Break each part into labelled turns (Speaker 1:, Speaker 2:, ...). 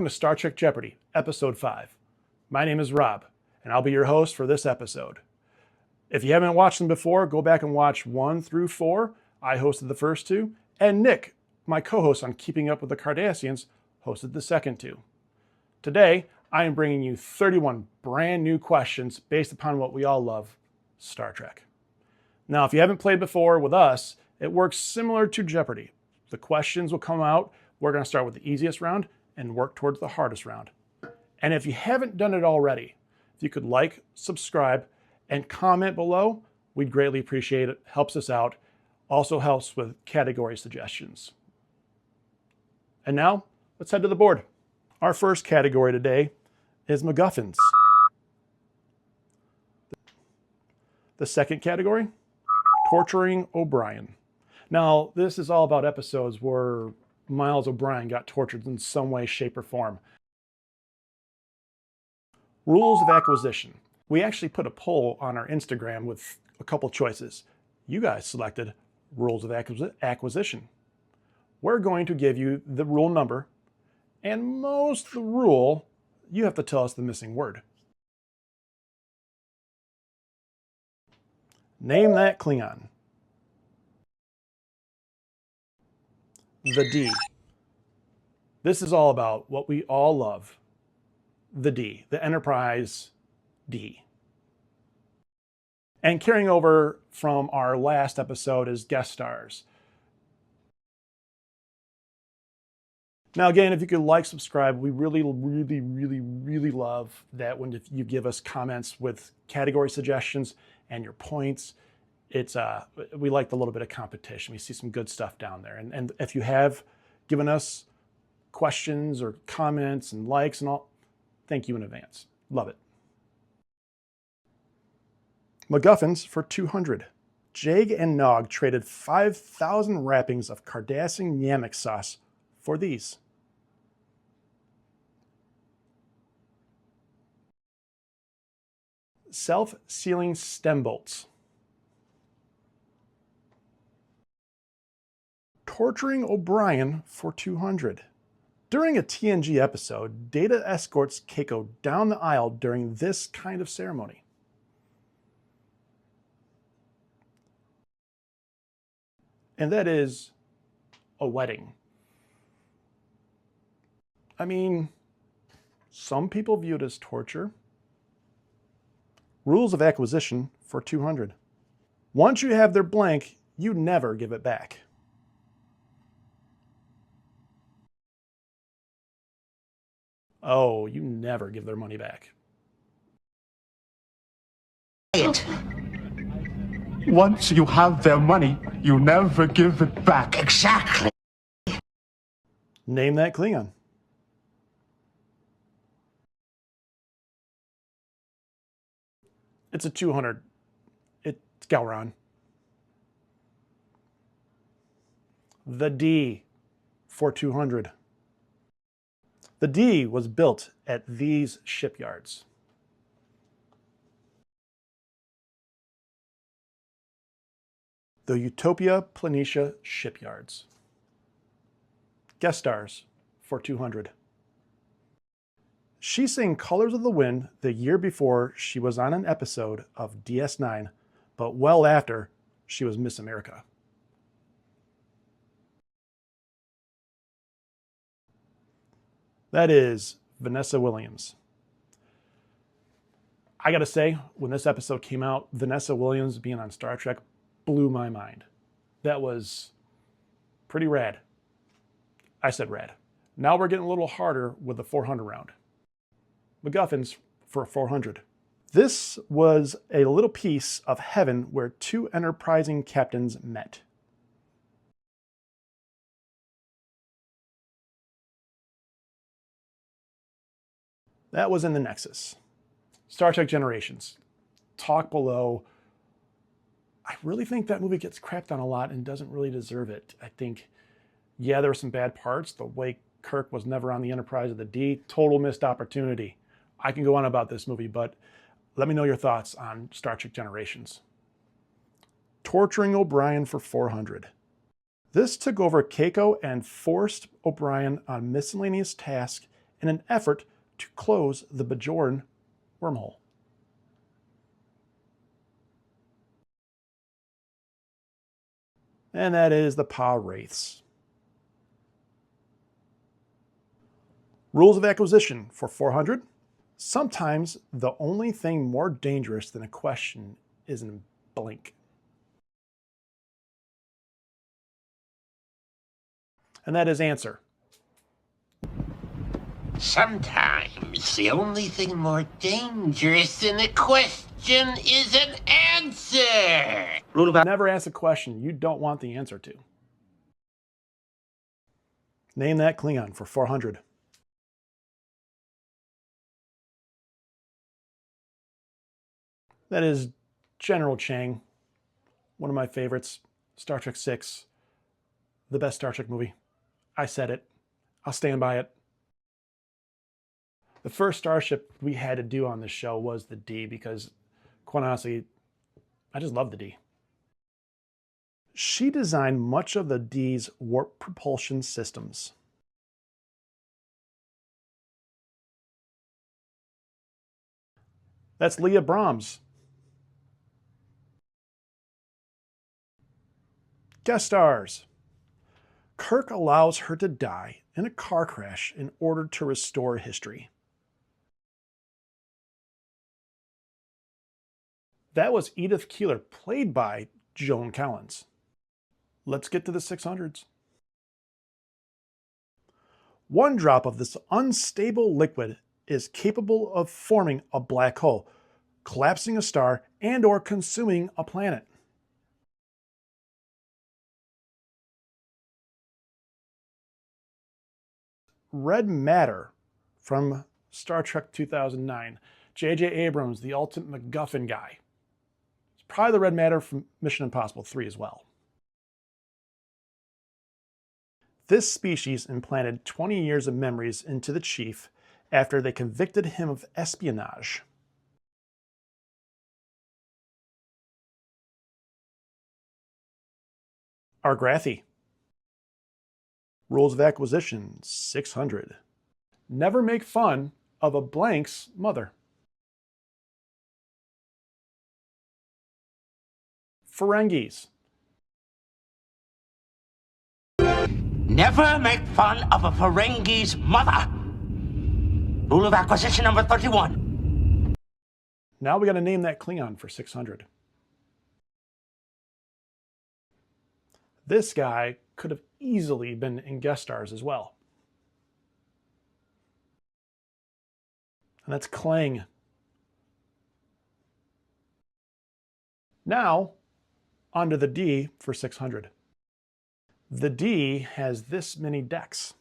Speaker 1: welcome to Star Trek Jeopardy, Episode 5. My name is Rob, and I'll be your host for this episode. If you haven't watched them before, go back and watch 1 through 4. I hosted the first 2, and Nick, my co-host on Keeping Up with the Cardassians, hosted the second 2. Today, I am bringing you 31 brand new questions based upon what we all love, Star Trek. Now, if you haven't played before with us, it works similar to Jeopardy. The questions will come out. We're going to start with the easiest round and work towards the hardest round. And if you haven't done it already, if you could like, subscribe, and comment below, we'd greatly appreciate it. Helps us out. Also helps with category suggestions. And now, let's head to the board. Our first category today is Macguffins. The second category, torturing O'Brien. Now, this is all about episodes where Miles O'Brien got tortured in some way, shape, or form. Rules of acquisition. We actually put a poll on our Instagram with a couple choices. You guys selected rules of acquisition. We're going to give you the rule number, and most of the rule, you have to tell us the missing word. Name that Klingon. The D. This is all about what we all love. The D, the Enterprise D. And carrying over from our last episode is guest stars. Now again, if you could like, subscribe, we really love that when you give us comments with category suggestions and your points. We like the little bit of competition. We see some good stuff down there. And if you have given us questions or comments and likes and all, thank you in advance. Love it. Macguffins for 200. Jag and Nog traded 5,000 wrappings of Cardassian Namek sauce for these. Self-sealing stem bolts. Torturing O'Brien for 200. During a TNG episode, Data escorts Keiko down the aisle during this kind of ceremony. And that is a wedding. I mean, some people view it as torture. Rules of acquisition for 200. Once you have their blank, you never give it back. Oh, you never give their money back.
Speaker 2: Once you have their money, you never give it back.
Speaker 3: Exactly.
Speaker 1: Name that Klingon. It's a 200. It's Gowron. The D for 200. The D was built at these shipyards. The Utopia Planitia shipyards. Guest stars for 200. She sang Colors of the Wind the year before she was on an episode of DS9, but well after she was Miss America. That is Vanessa Williams. I gotta say, when this episode came out, Vanessa Williams being on Star Trek blew my mind. That was pretty rad. I said rad. Now we're getting a little harder with the 400 round. Macguffins for 400. This was a little piece of heaven where two enterprising captains met. That was in the Nexus. Star Trek Generations. Talk below. I really think that movie gets crapped on a lot and doesn't really deserve it. I think, yeah, there were some bad parts. The way Kirk was never on the Enterprise of the D, total missed opportunity. I can go on about this movie, but let me know your thoughts on Star Trek Generations. Torturing O'Brien for 400. This took over Keiko and forced O'Brien on miscellaneous tasks in an effort to close the Bajoran wormhole? And that is the Pa Wraiths. Rules of acquisition for 400. Sometimes the only thing more dangerous than a question is a blank. And that is answer.
Speaker 3: Sometimes the only thing more dangerous than a question is an answer.
Speaker 1: Rule about never ask a question you don't want the answer to. Name that Klingon for 400. That is General Chang, one of my favorites. Star Trek VI, the best Star Trek movie. I said it. I'll stand by it. The first starship we had to do on this show was the D because, quite honestly, I just love the D. She designed much of the D's warp propulsion systems. That's Leah Brahms. Guest stars. Kirk allows her to die in a car crash in order to restore history. That was Edith Keeler, played by Joan Collins. Let's get to the 600s. One drop of this unstable liquid is capable of forming a black hole, collapsing a star, and/or consuming a planet. Red matter from Star Trek 2009. J.J. Abrams, the ultimate MacGuffin guy. It's probably the red matter from Mission Impossible 3 as well. This species implanted 20 years of memories into the chief after they convicted him of espionage. Argrathi. Rules of acquisition 600. Never make fun of a blank's mother. Ferengis.
Speaker 3: Never make fun of a Ferengi's mother. Rule of acquisition number 31.
Speaker 1: Now we got to name that Klingon for 600. This guy could have easily been in guest stars as well. And that's Klang. Now, onto the D for 600. The D has this many decks.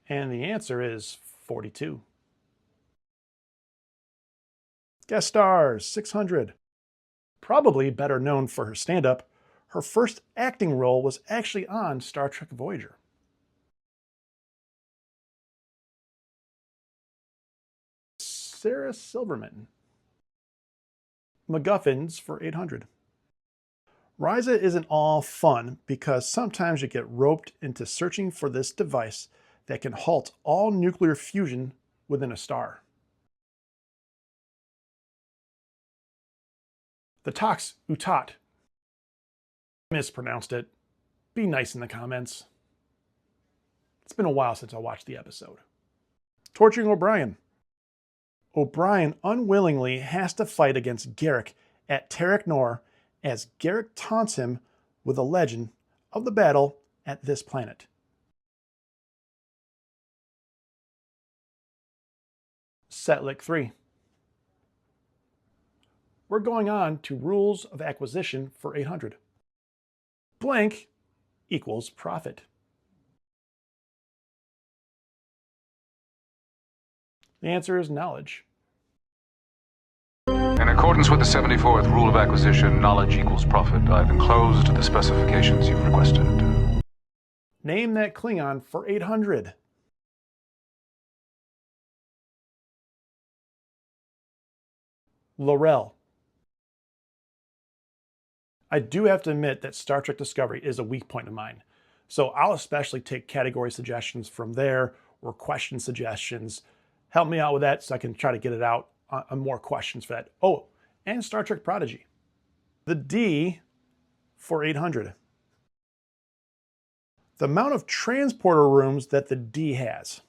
Speaker 1: And the answer is 42. Guest stars, 600. Probably better known for her stand-up, her first acting role was actually on Star Trek Voyager. Sarah Silverman. Macguffins for 800. Risa isn't all fun because sometimes you get roped into searching for this device that can halt all nuclear fusion within a star. The Tox Utat. Mispronounced it. Be nice in the comments. It's been a while since I watched the episode. Torturing O'Brien. O'Brien unwillingly has to fight against Garrick at Terek Nor as Garrick taunts him with a legend of the battle at this planet. Setlik 3. We're going on to rules of acquisition for 800. Blank equals profit. The answer is knowledge.
Speaker 4: In accordance with the 74th rule of acquisition, knowledge equals profit, I've enclosed the specifications you've requested.
Speaker 1: Name that Klingon for 800. Laurel. I do have to admit that Star Trek Discovery is a weak point of mine. So I'll especially take category suggestions from there or question suggestions. Help me out with that so I can try to get it out on more questions for that. Oh, and Star Trek Prodigy. The D for 800. The amount of transporter rooms that the D has.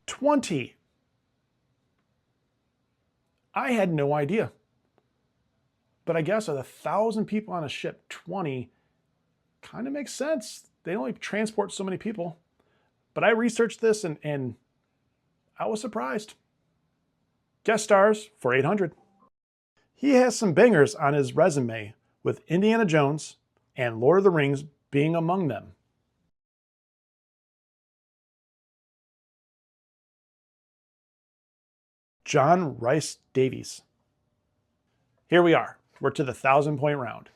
Speaker 1: 20. I had no idea. But I guess with 1,000 people on a ship, 20 kind of makes sense. They only transport so many people. But I researched this and I was surprised. Guest stars for 800. He has some bangers on his resume, with Indiana Jones and Lord of the Rings being among them. John Rhys Davies. Here we are. We're to the 1,000-point round.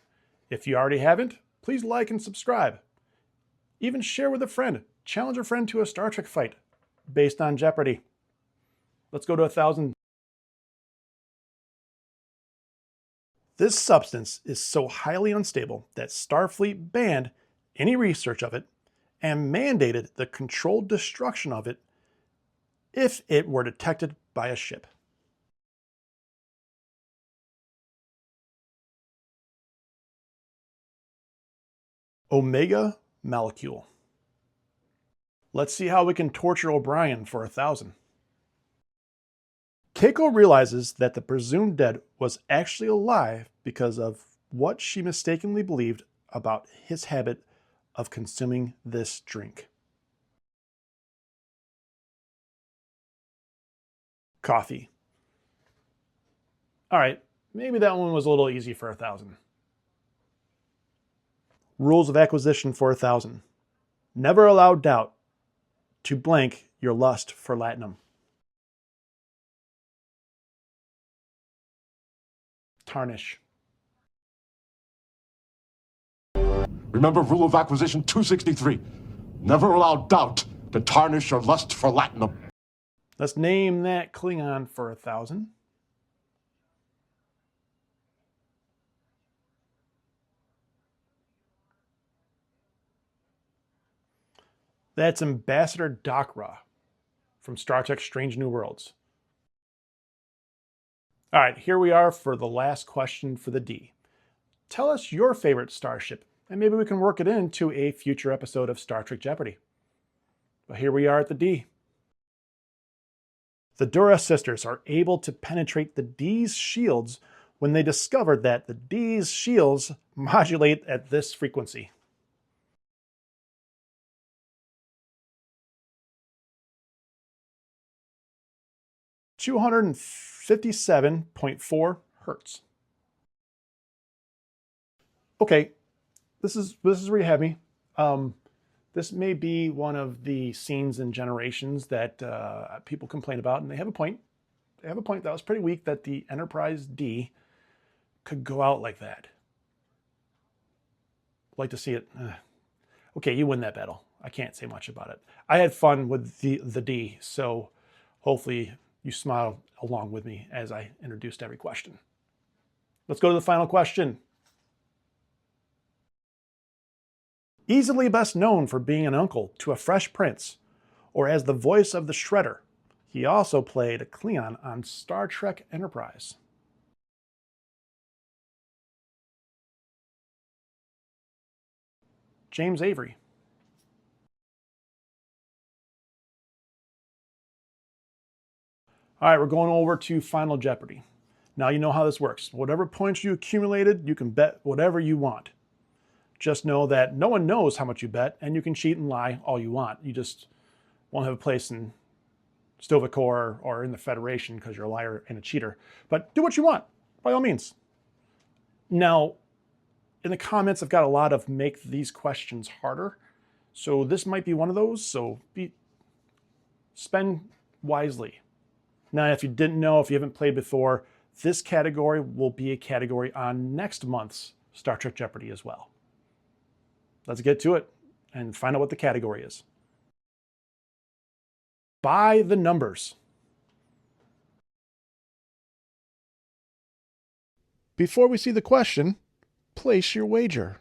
Speaker 1: If you already haven't, please like and subscribe. Even share with a friend. Challenge a friend to a Star Trek fight based on Jeopardy. Let's go to 1,000. This substance is so highly unstable that Starfleet banned any research of it and mandated the controlled destruction of it if it were detected by a ship. Omega molecule. Let's see how we can torture O'Brien for 1,000. Keiko realizes that the presumed dead was actually alive because of what she mistakenly believed about his habit of consuming this drink. Coffee. All right, maybe that one was a little easy for 1,000. Rules of acquisition for 1,000. Never allow doubt to blank your lust for latinum. Tarnish.
Speaker 2: Remember rule of acquisition 263. Never allow doubt to tarnish your lust for latinum.
Speaker 1: Let's name that Klingon for 1,000. That's Ambassador Dakra from Star Trek Strange New Worlds. All right, here we are for the last question for the D. Tell us your favorite starship, and maybe we can work it into a future episode of Star Trek Jeopardy. But here we are at the D. The Dura sisters are able to penetrate the D's shields when they discovered that the D's shields modulate at this frequency. (257.4 hertz). Okay, this is where you have me. This may be one of the scenes in Generations that people complain about, and they have a point. They have a point. That was pretty weak that the Enterprise D could go out like that. Like to see it. Okay, you win that battle. I can't say much about it. I had fun with the D, so hopefully you smile along with me as I introduced every question. Let's go to the final question. Easily best known for being an uncle to a Fresh Prince, or as the voice of the Shredder, he also played a Klingon on Star Trek Enterprise. James Avery. All right, we're going over to Final Jeopardy. Now you know how this works. Whatever points you accumulated, you can bet whatever you want. Just know that no one knows how much you bet, and you can cheat and lie all you want. You just won't have a place in Stovacor or in the Federation because you're a liar and a cheater. But do what you want, by all means. Now, in the comments, I've got a lot of make these questions harder. So this might be one of those, so spend wisely. Now, if you didn't know, if you haven't played before, this category will be a category on next month's Star Trek Jeopardy as well. Let's get to it and find out what the category is. By the numbers. Before we see the question, place your wager.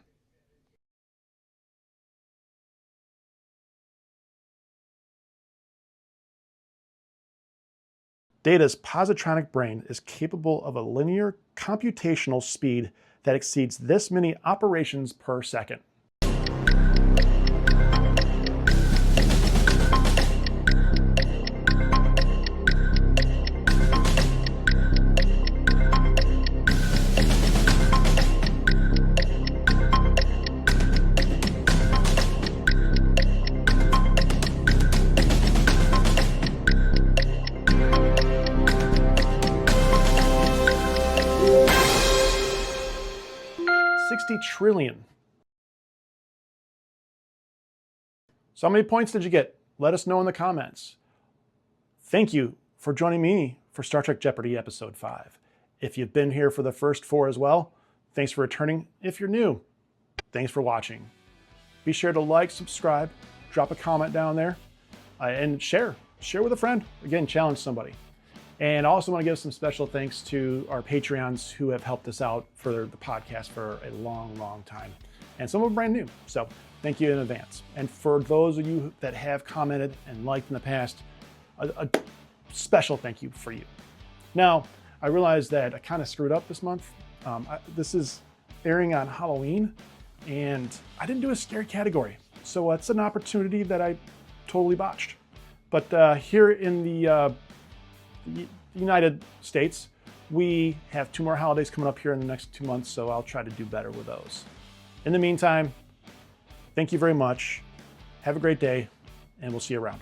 Speaker 1: Data's positronic brain is capable of a linear computational speed that exceeds this many operations per second. $60 trillion. So how many points did you get? Let us know in the comments. Thank you for joining me for Star Trek Jeopardy Episode 5. If you've been here for the first 4 as well, thanks for returning. If you're new, thanks for watching. Be sure to like, subscribe, drop a comment down there, and share. Share with a friend. Again, challenge somebody. And I also want to give some special thanks to our Patreons who have helped us out for the podcast for a long, long time. And some of them brand new. So thank you in advance. And for those of you that have commented and liked in the past, a special thank you for you. Now, I realize that I kind of screwed up this month. This is airing on Halloween, and I didn't do a scary category. So it's an opportunity that I totally botched. But here in the United States, we have 2 more holidays coming up here in the next 2 months, so I'll try to do better with those. In the meantime, thank you very much. Have a great day, and we'll see you around.